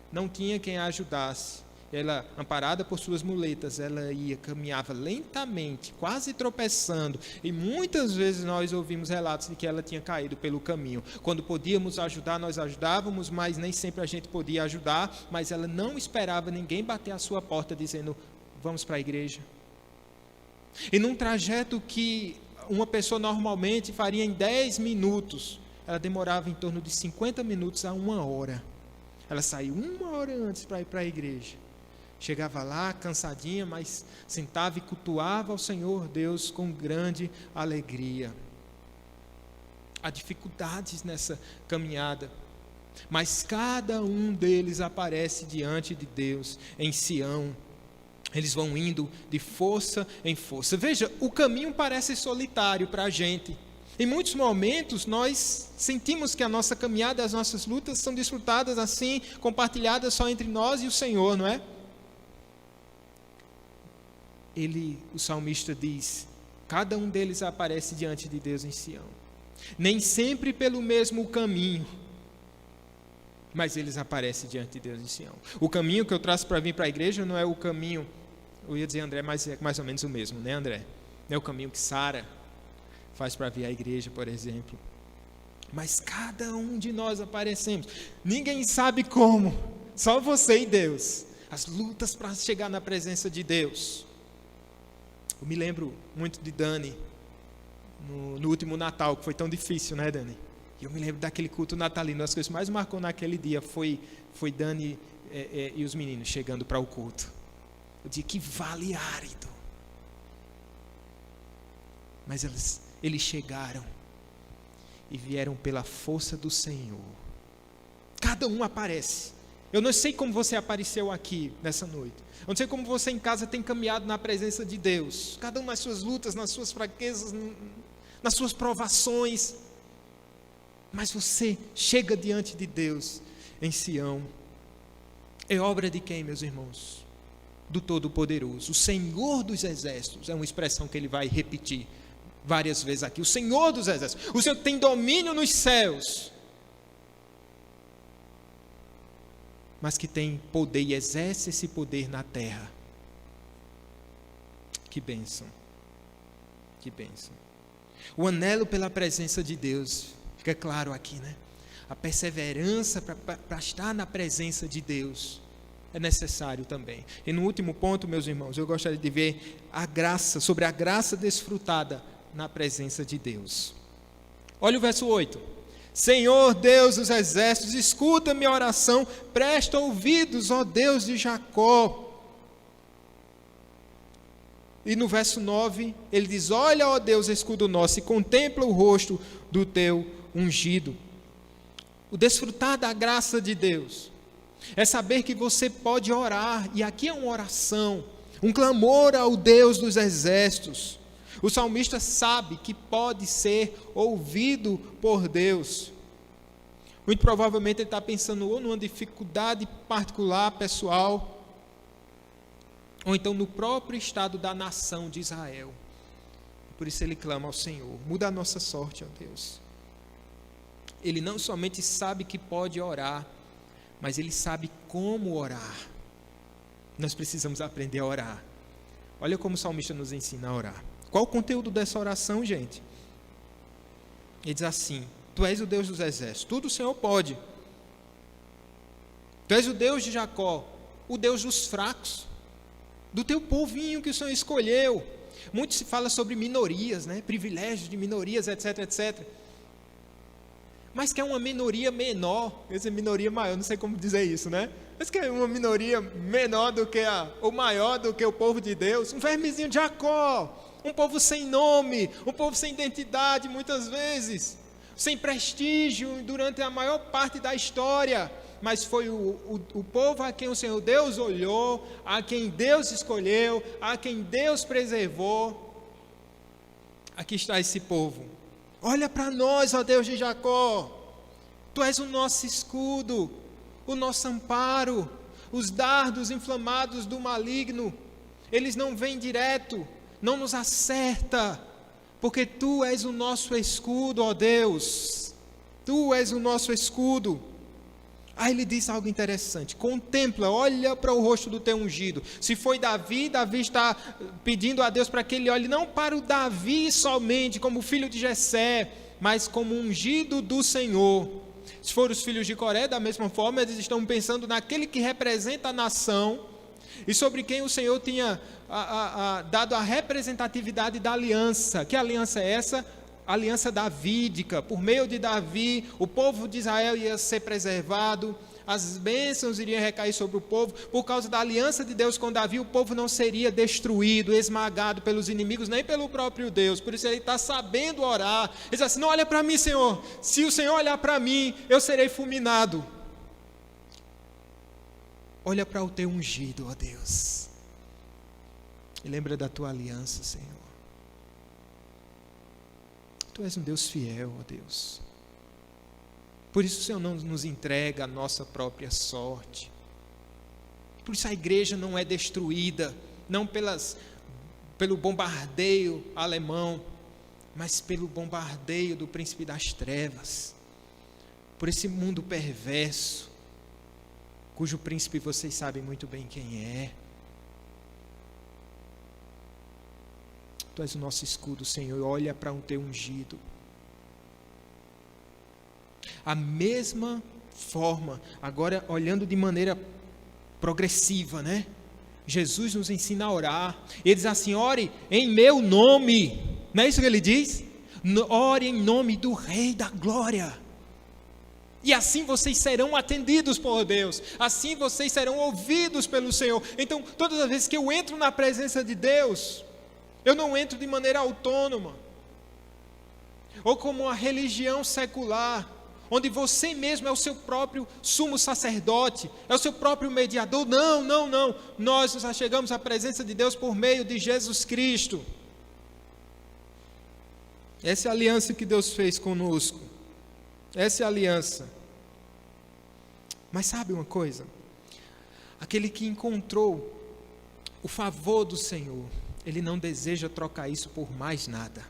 Não tinha quem a ajudasse. Ela, amparada por suas muletas, ela caminhava lentamente, quase tropeçando. E muitas vezes nós ouvimos relatos de que ela tinha caído pelo caminho. Quando podíamos ajudar, nós ajudávamos, mas nem sempre a gente podia ajudar. Mas ela não esperava ninguém bater à sua porta dizendo, vamos para a igreja. E num trajeto que uma pessoa normalmente faria em 10 minutos, ela demorava em torno de 50 minutos a 1 hora. Ela saiu 1 hora antes para ir para a igreja. Chegava lá cansadinha, mas sentava e cultuava ao Senhor Deus com grande alegria. Há dificuldades nessa caminhada, mas cada um deles aparece diante de Deus em Sião. Eles vão indo de força em força. Veja, o caminho parece solitário para a gente. Em muitos momentos nós sentimos que a nossa caminhada, as nossas lutas são desfrutadas assim, compartilhadas só entre nós e o Senhor, não é? O salmista diz, cada um deles aparece diante de Deus em Sião. Nem sempre pelo mesmo caminho, mas eles aparecem diante de Deus em Sião. O caminho que eu traço para vir para a igreja não é o caminho, eu ia dizer André, mas é mais ou menos o mesmo, né André? Não é o caminho que Sara faz para vir à igreja, por exemplo. Mas cada um de nós aparecemos. Ninguém sabe como, só você e Deus. As lutas para chegar na presença de Deus. Eu me lembro muito de Dani, no último Natal, que foi tão difícil, né, Dani? E eu me lembro daquele culto natalino. As coisas que mais marcou naquele dia foi Dani e os meninos chegando para o culto. Eu disse, que vale árido. Mas eles chegaram e vieram pela força do Senhor. Cada um aparece. Eu não sei como você apareceu aqui nessa noite. Eu não sei como você em casa tem caminhado na presença de Deus. Cada um nas suas lutas, nas suas fraquezas, nas suas provações. Mas você chega diante de Deus em Sião. É obra de quem, meus irmãos? Do Todo-Poderoso. O Senhor dos Exércitos. É uma expressão que ele vai repetir várias vezes aqui. O Senhor dos Exércitos. O Senhor tem domínio nos céus. Mas que tem poder e exerce esse poder na terra. Que bênção. Que bênção. O anelo pela presença de Deus. Fica claro aqui, né? A perseverança para estar na presença de Deus é necessário também. E no último ponto, meus irmãos, eu gostaria de ver sobre a graça desfrutada na presença de Deus. Olha o verso 8. Senhor Deus dos exércitos, escuta minha oração, presta ouvidos, ó Deus de Jacó. E no verso 9, ele diz, olha, ó Deus, escudo nosso, e contempla o rosto do teu ungido. O desfrutar da graça de Deus é saber que você pode orar, e aqui é uma oração, um clamor ao Deus dos exércitos. O salmista sabe que pode ser ouvido por Deus. Muito provavelmente ele está pensando ou numa dificuldade particular, pessoal, ou então no próprio estado da nação de Israel. Por isso ele clama ao Senhor, muda a nossa sorte, ó Deus. Ele não somente sabe que pode orar, mas ele sabe como orar. Nós precisamos aprender a orar. Olha como o salmista nos ensina a orar. Qual o conteúdo dessa oração, gente? Ele diz assim, tu és o Deus dos exércitos, tudo o Senhor pode. Tu és o Deus de Jacó, o Deus dos fracos, do teu povinho que o Senhor escolheu. Muito se fala sobre minorias, né? Privilégios de minorias, etc, etc. Mas que é uma minoria menor, quer dizer, minoria maior, não sei como dizer isso, né? Mas que é uma minoria menor do que ou maior do que o povo de Deus, um vermezinho de Jacó. Um povo sem nome, um povo sem identidade muitas vezes, sem prestígio durante a maior parte da história, mas foi o povo a quem o Senhor Deus olhou, a quem Deus escolheu, a quem Deus preservou. Aqui está esse povo. Olha para nós, ó Deus de Jacó, tu és o nosso escudo, o nosso amparo, os dardos inflamados do maligno, eles não vêm direto, não nos acerta, porque tu és o nosso escudo, ó Deus. Tu és o nosso escudo. Aí ele diz algo interessante: contempla, olha para o rosto do teu ungido. Se foi Davi, Davi está pedindo a Deus para que ele olhe não para o Davi somente, como filho de Jessé, mas como ungido do Senhor. Se for os filhos de Coré, da mesma forma, eles estão pensando naquele que representa a nação, e sobre quem o Senhor tinha dado a representatividade da aliança. Que aliança é essa? A aliança davídica. Por meio de Davi, o povo de Israel ia ser preservado, as bênçãos iriam recair sobre o povo. Por causa da aliança de Deus com Davi, o povo não seria destruído, esmagado pelos inimigos, nem pelo próprio Deus. Por isso ele está sabendo orar. Ele diz assim: não, olha para mim, Senhor. Se o Senhor olhar para mim, eu serei fulminado. Olha para o teu ungido, ó Deus, e lembra da tua aliança, Senhor. Tu és um Deus fiel, ó Deus. Por isso o Senhor não nos entrega a nossa própria sorte. Por isso a igreja não é destruída, não pelo bombardeio alemão, mas pelo bombardeio do príncipe das trevas, por esse mundo perverso, cujo príncipe vocês sabem muito bem quem é. Tu és o nosso escudo, Senhor, olha para o teu ungido. A mesma forma, agora olhando de maneira progressiva, né? Jesus nos ensina a orar. Ele diz assim: ore em meu nome. Não é isso que ele diz? Ore em nome do Rei da Glória. E assim vocês serão atendidos por Deus. Assim vocês serão ouvidos pelo Senhor. Então, todas as vezes que eu entro na presença de Deus, eu não entro de maneira autônoma, ou como uma religião secular, onde você mesmo é o seu próprio sumo sacerdote, é o seu próprio mediador. Não, não, não. Nós nos achegamos à presença de Deus por meio de Jesus Cristo. Essa é a aliança que Deus fez conosco. Essa é a aliança. Mas sabe uma coisa? Aquele que encontrou o favor do Senhor, ele não deseja trocar isso por mais nada.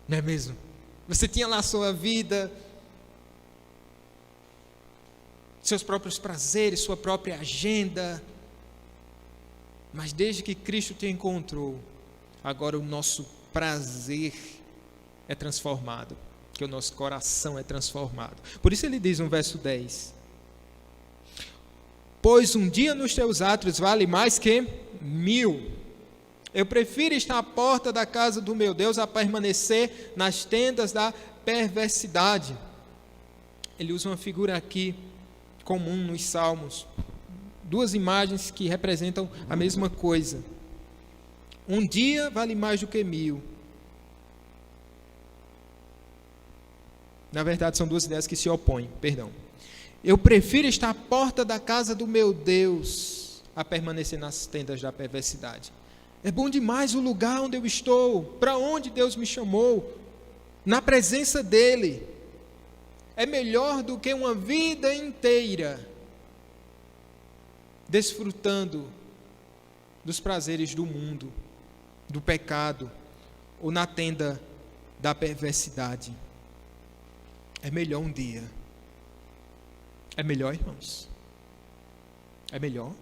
Não é mesmo? Você tinha lá a sua vida, seus próprios prazeres, sua própria agenda, mas desde que Cristo te encontrou, agora o nosso prazer é transformado, que o nosso coração é transformado. Por isso ele diz no verso 10: pois um dia nos teus átrios vale mais que 1000. Eu prefiro estar à porta da casa do meu Deus a permanecer nas tendas da perversidade. Ele usa uma figura aqui comum nos Salmos, duas imagens que representam a mesma coisa. Um dia vale mais do que 1000. Na verdade, são duas ideias que se opõem, perdão. Eu prefiro estar à porta da casa do meu Deus a permanecer nas tendas da perversidade. É bom demais o lugar onde eu estou, para onde Deus me chamou, na presença dEle. É melhor do que uma vida inteira desfrutando dos prazeres do mundo, do pecado, ou na tenda da perversidade. É melhor um dia. É melhor, irmãos? É melhor?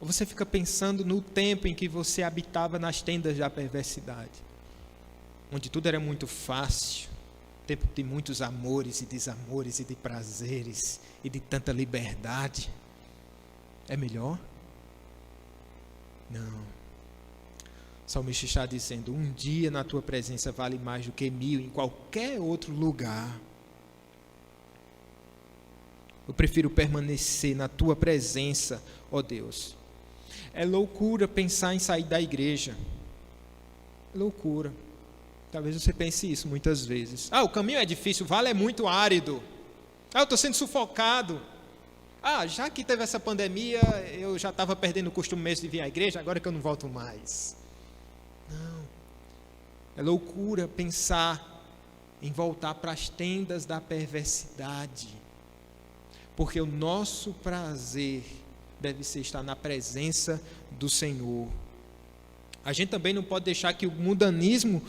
Ou você fica pensando no tempo em que você habitava nas tendas da perversidade, onde tudo era muito fácil, tempo de muitos amores e desamores e de prazeres e de tanta liberdade? É melhor? Não. O salmista está dizendo: um dia na tua presença vale mais do que 1000 em qualquer outro lugar. Eu prefiro permanecer na tua presença, ó Deus. É loucura pensar em sair da igreja. É loucura. Talvez você pense isso muitas vezes. O caminho é difícil, o vale é muito árido. Eu estou sendo sufocado. Já que teve essa pandemia, eu já estava perdendo o costume mesmo de vir à igreja, agora que eu não volto mais. Não. É loucura pensar em voltar para as tendas da perversidade. Porque o nosso prazer deve ser estar na presença do Senhor. A gente também não pode deixar que o mundanismo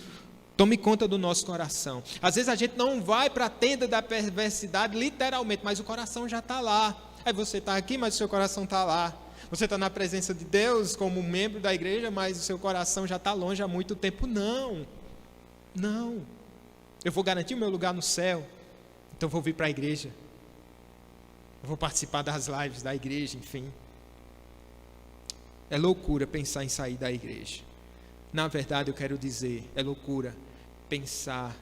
Tome conta do nosso coração. Às vezes a gente não vai para a tenda da perversidade, literalmente, mas o coração já está lá. Aí você está aqui, mas o seu coração está lá. Você está na presença de Deus como membro da igreja, mas o seu coração já está longe há muito tempo. Não. Eu vou garantir o meu lugar no céu, então vou vir para a igreja. Eu vou participar das lives da igreja, enfim. É loucura pensar em sair da igreja. Na verdade, eu quero dizer, é loucura pensar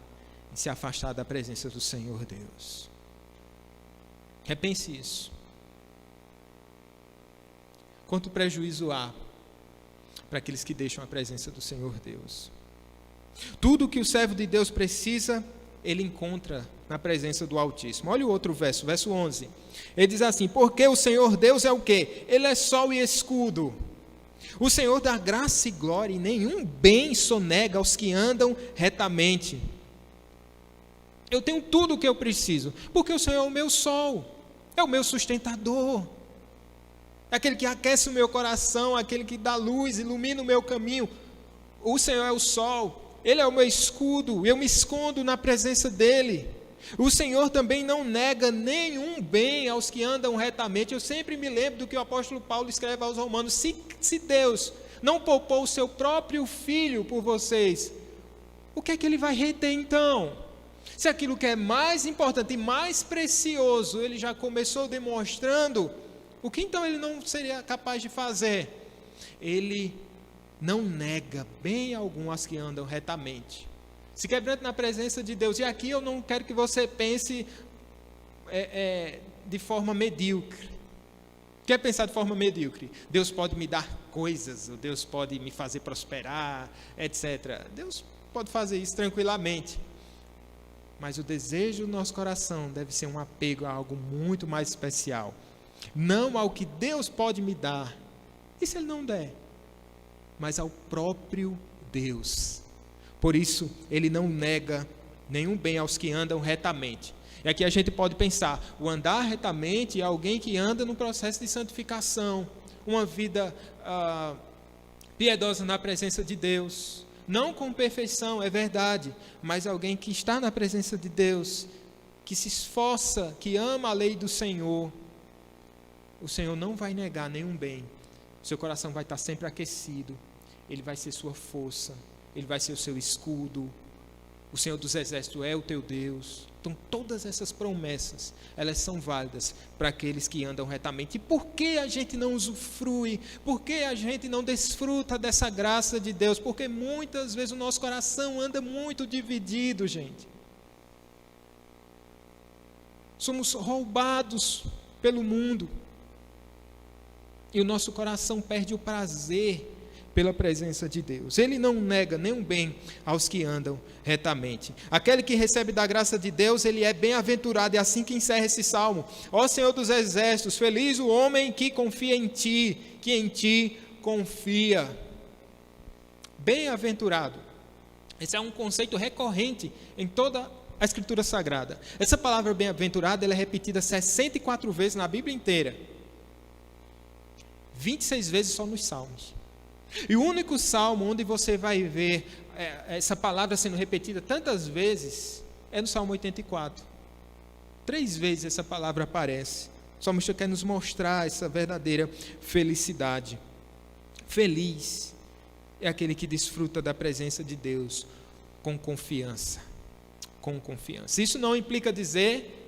em se afastar da presença do Senhor Deus. Repense isso. Quanto prejuízo há para aqueles que deixam a presença do Senhor Deus? Tudo que o servo de Deus precisa, ele encontra na presença do Altíssimo. Olha o outro verso, verso 11. Ele diz assim: porque o Senhor Deus é o quê? Ele é sol e escudo. O Senhor dá graça e glória, e nenhum bem sonega aos que andam retamente. Eu tenho tudo o que eu preciso, porque o Senhor é o meu sol, é o meu sustentador, é aquele que aquece o meu coração, aquele que dá luz, ilumina o meu caminho. O Senhor é o sol, Ele é o meu escudo, eu me escondo na presença dEle. O Senhor também não nega nenhum bem aos que andam retamente. Eu sempre me lembro do que o apóstolo Paulo escreve aos Romanos: se Deus não poupou o seu próprio filho por vocês, o que é que Ele vai reter então? Se aquilo que é mais importante e mais precioso, Ele já começou demonstrando, o que então Ele não seria capaz de fazer? Ele não nega bem algum aos que andam retamente. Se quebrante na presença de Deus. E aqui eu não quero que você pense de forma medíocre. Quer pensar de forma medíocre? Deus pode me dar coisas, ou Deus pode me fazer prosperar, etc. Deus pode fazer isso tranquilamente. Mas o desejo do nosso coração deve ser um apego a algo muito mais especial. Não ao que Deus pode me dar, e se Ele não der, mas ao próprio Deus. Por isso, Ele não nega nenhum bem aos que andam retamente. E aqui a gente pode pensar, o andar retamente é alguém que anda no processo de santificação, uma vida piedosa na presença de Deus, não com perfeição, é verdade, mas alguém que está na presença de Deus, que se esforça, que ama a lei do Senhor. O Senhor não vai negar nenhum bem, seu coração vai estar sempre aquecido, Ele vai ser sua força, Ele vai ser o seu escudo, o Senhor dos Exércitos é o teu Deus. Então todas essas promessas, elas são válidas para aqueles que andam retamente. E por que a gente não usufrui? Por que a gente não desfruta dessa graça de Deus? Porque muitas vezes o nosso coração anda muito dividido, gente. Somos roubados pelo mundo. E o nosso coração perde o prazer pela presença de Deus. Ele não nega nenhum bem aos que andam retamente. Aquele que recebe da graça de Deus, ele é bem-aventurado. É assim que encerra esse salmo. Ó Senhor dos Exércitos, feliz o homem que confia em Ti, que em Ti confia. Bem-aventurado. Esse é um conceito recorrente em toda a Escritura Sagrada. Essa palavra bem-aventurado, ela é repetida 64 vezes na Bíblia inteira. 26 vezes só nos Salmos. E o único salmo onde você vai ver essa palavra sendo repetida tantas vezes é no Salmo 84. 3 vezes essa palavra aparece. O salmista quer nos mostrar essa verdadeira felicidade. Feliz é aquele que desfruta da presença de Deus com confiança. Com confiança. Isso não implica dizer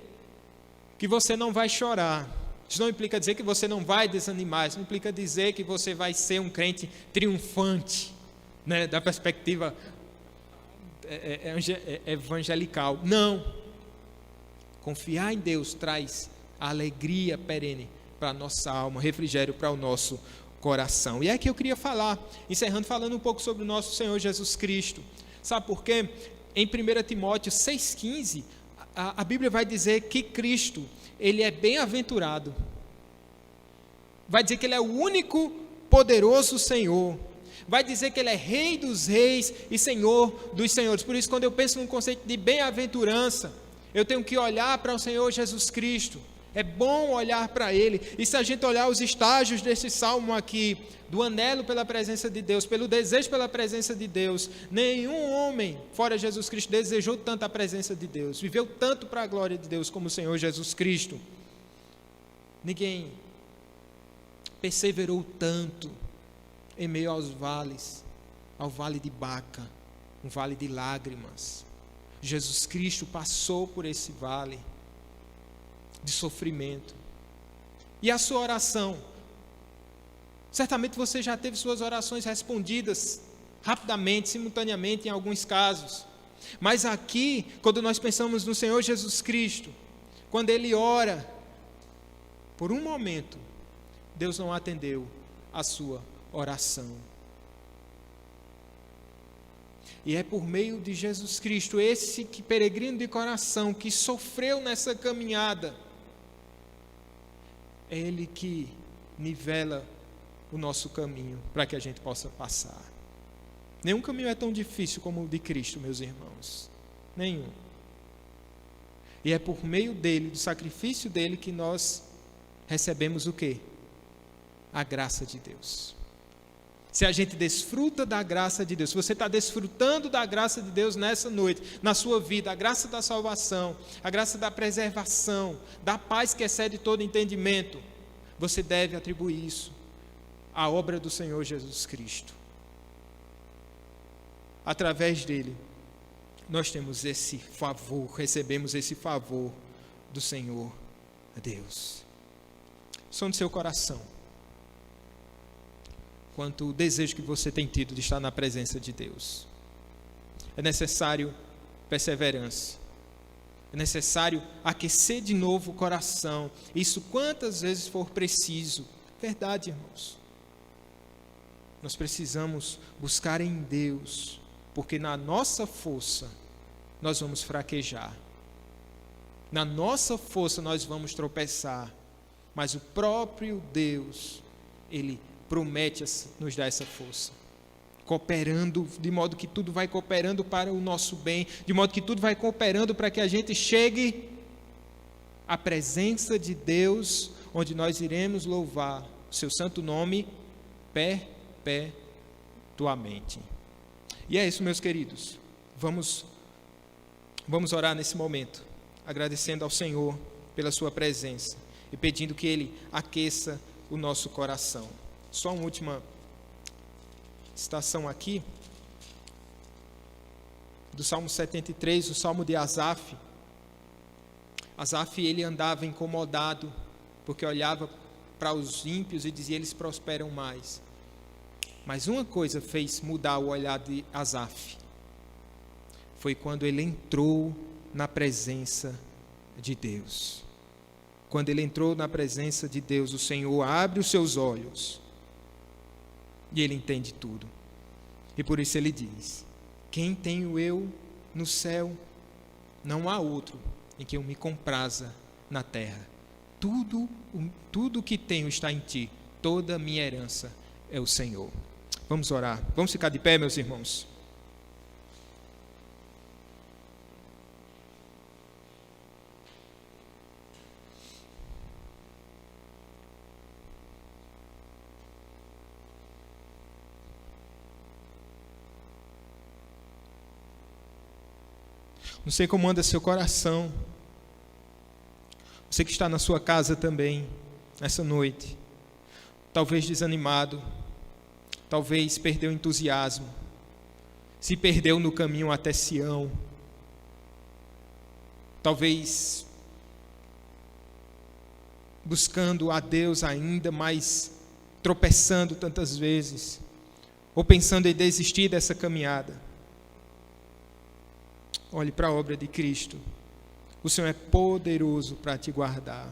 que você não vai chorar. Isso não implica dizer que você não vai desanimar. Isso não implica dizer que você vai ser um crente triunfante, né, da perspectiva evangelical. Não. Confiar em Deus traz alegria perene para a nossa alma, refrigério para o nosso coração. E é que eu queria falar, encerrando falando um pouco sobre o nosso Senhor Jesus Cristo. Sabe por quê? Em 1 Timóteo 6,15, a Bíblia vai dizer que Cristo, Ele é bem-aventurado. Vai dizer que Ele é o único poderoso Senhor. Vai dizer que Ele é Rei dos reis e Senhor dos senhores. Por isso, quando eu penso no conceito de bem-aventurança, eu tenho que olhar para o Senhor Jesus Cristo. É bom olhar para ele. E se a gente olhar os estágios desse salmo aqui, do anelo pela presença de Deus, pelo desejo pela presença de Deus, nenhum homem fora Jesus Cristo desejou tanto a presença de Deus, viveu tanto para a glória de Deus como o Senhor Jesus Cristo. Ninguém perseverou tanto em meio aos vales, ao vale de Baca, um vale de lágrimas. Jesus Cristo passou por esse vale de sofrimento. E a sua oração? Certamente você já teve suas orações respondidas rapidamente, simultaneamente em alguns casos. Mas aqui, quando nós pensamos no Senhor Jesus Cristo, quando Ele ora, por um momento, Deus não atendeu a sua oração. E é por meio de Jesus Cristo, esse que peregrino de coração, que sofreu nessa caminhada, é Ele que nivela o nosso caminho para que a gente possa passar. Nenhum caminho é tão difícil como o de Cristo, meus irmãos. Nenhum. E é por meio dele, do sacrifício dele, que nós recebemos o quê? A graça de Deus. Se a gente desfruta da graça de Deus, se você está desfrutando da graça de Deus nessa noite, na sua vida, a graça da salvação, a graça da preservação, da paz que excede todo entendimento, você deve atribuir isso à obra do Senhor Jesus Cristo. Através dele, nós temos esse favor, recebemos esse favor do Senhor Deus. Som do seu coração, quanto o desejo que você tem tido de estar na presença de Deus. É necessário perseverança, é necessário aquecer de novo o coração, isso quantas vezes for preciso. Verdade, irmãos. Nós precisamos buscar em Deus, porque na nossa força nós vamos fraquejar, na nossa força nós vamos tropeçar, mas o próprio Deus, Ele promete nos dar essa força, cooperando, de modo que tudo vai cooperando para o nosso bem, de modo que tudo vai cooperando para que a gente chegue à presença de Deus, onde nós iremos louvar o seu santo nome perpetuamente. E é isso, meus queridos. Vamos orar nesse momento, agradecendo ao Senhor pela sua presença e pedindo que Ele aqueça o nosso coração. Só uma última citação aqui, do Salmo 73, o Salmo de Asaf. Asaf, ele andava incomodado, porque olhava para os ímpios e dizia, eles prosperam mais. Mas uma coisa fez mudar o olhar de Asaf, foi quando ele entrou na presença de Deus. Quando ele entrou na presença de Deus, o Senhor abre os seus olhos e ele entende tudo. E por isso ele diz, quem tenho eu no céu? Não há outro em que eu me compraza na terra. Tudo que tenho está em ti, toda a minha herança é o Senhor. Vamos orar, vamos ficar de pé, meus irmãos. Não sei como anda seu coração. Você que está na sua casa também, nessa noite, talvez desanimado, talvez perdeu o entusiasmo, se perdeu no caminho até Sião, talvez buscando a Deus ainda, mas tropeçando tantas vezes, ou pensando em desistir dessa caminhada. Olhe para a obra de Cristo. O Senhor é poderoso para te guardar.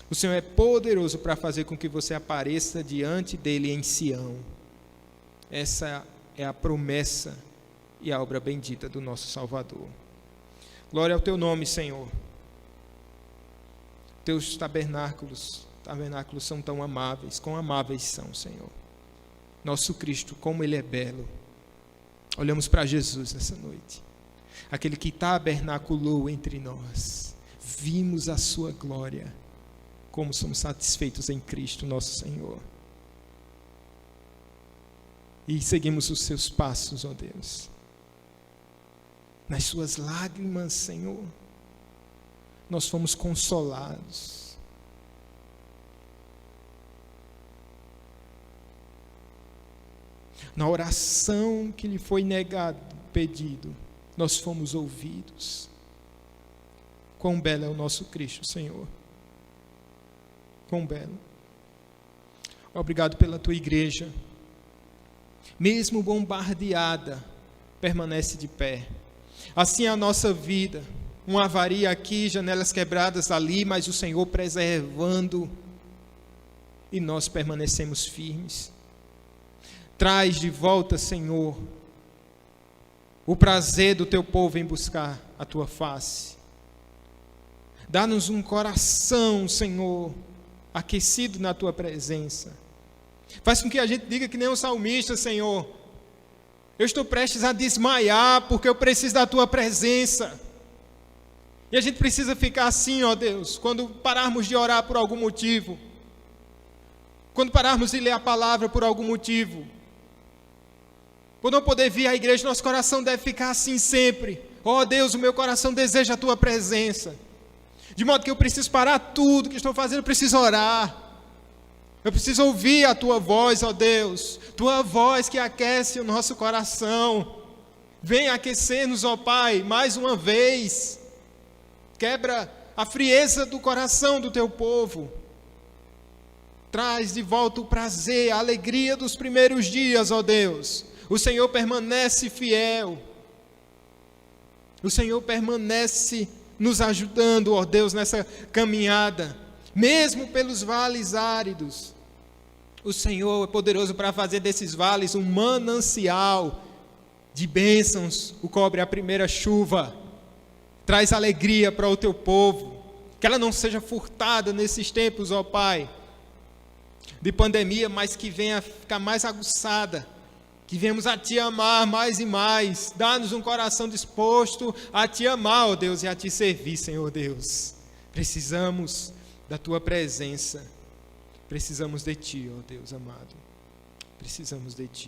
O Senhor é poderoso para fazer com que você apareça diante dele em Sião. Essa é a promessa e a obra bendita do nosso Salvador. Glória ao teu nome, Senhor. Teus tabernáculos são tão amáveis, quão amáveis são, Senhor. Nosso Cristo, como Ele é belo. Olhamos para Jesus nessa noite. Aquele que tabernaculou entre nós, vimos a sua glória, como somos satisfeitos em Cristo, nosso Senhor. E seguimos os seus passos, ó Deus. Nas suas lágrimas, Senhor, nós fomos consolados. Na oração que lhe foi negado, pedido, nós fomos ouvidos. Quão belo é o nosso Cristo, Senhor. Quão belo. Obrigado pela tua igreja. Mesmo bombardeada, permanece de pé. Assim é a nossa vida. Uma avaria aqui, janelas quebradas ali, mas o Senhor preservando. E nós permanecemos firmes. Traz de volta, Senhor, o prazer do teu povo em buscar a tua face. Dá-nos um coração, Senhor, aquecido na tua presença. Faz com que a gente diga que nem o salmista, Senhor: eu estou prestes a desmaiar porque eu preciso da tua presença. E a gente precisa ficar assim, ó Deus, quando pararmos de orar por algum motivo, quando pararmos de ler a palavra por algum motivo, por não poder vir à igreja, nosso coração deve ficar assim sempre. Ó Deus, o meu coração deseja a tua presença, de modo que eu preciso parar tudo que estou fazendo, eu preciso orar. Eu preciso ouvir a tua voz, ó Deus, tua voz que aquece o nosso coração. Vem aquecer-nos, ó Pai, mais uma vez. Quebra a frieza do coração do teu povo. Traz de volta o prazer, a alegria dos primeiros dias, ó Deus. O Senhor permanece fiel. O Senhor permanece nos ajudando, ó Deus, nessa caminhada. Mesmo pelos vales áridos, o Senhor é poderoso para fazer desses vales um manancial de bênçãos. O cobre a primeira chuva, traz alegria para o teu povo, que ela não seja furtada nesses tempos, ó Pai, de pandemia, mas que venha ficar mais aguçada, que venhamos a Te amar mais e mais. Dá-nos um coração disposto a Te amar, ó Deus, e a Te servir, Senhor Deus. Precisamos da tua presença, precisamos de ti, ó Deus amado, precisamos de ti.